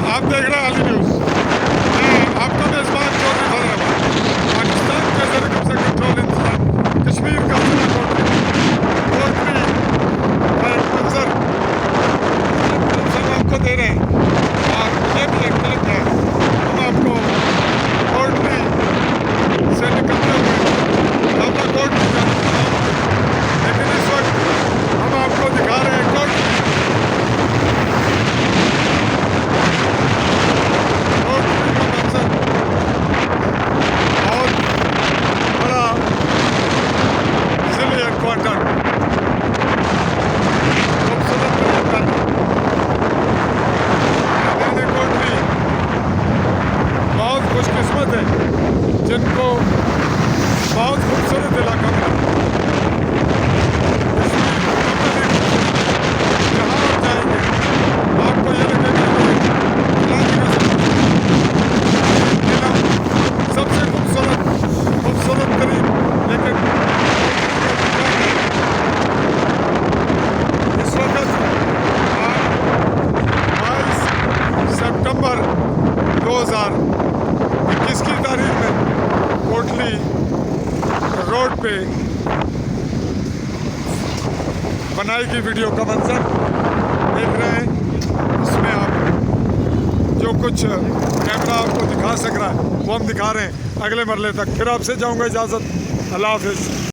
आप देख रहे हैं हाली न्यूज़। मैं आपका मेज़बान चौधरी हैदराबाद। पाकिस्तान के ज़र कब्ज़ा कंट्रोल इंतज़ाम कश्मीर का ज़िला कोटली का एक मंजर हम आपको दे रहे हैं और ये भी एक क्लिप है। हम आपको कोटली से निकलते हुए दादा कोटली जाना, लेकिन इस वक्त हम आपको दिखा रहे हैं कोटली क्वार्टर खूबसूरत कोटली बहुत खुशकिस्मत है जिनको बहुत खूबसूरत इलाका मिला। जहाँ आप जाएंगे आपको ये लगेगा सबसे खूबसूरत तरीन, लेकिन इस वक्त 22 सितंबर 2021 की तारीख में कोटली रोड पे बनाई गई वीडियो का मंजर देख रहे हैं। इसमें आप जो कुछ कैमरा आपको दिखा सक रहा है वो हम दिखा रहे हैं। अगले मरले तक फिर आपसे जाऊंगा इजाज़त। अल्लाह हाफिज़।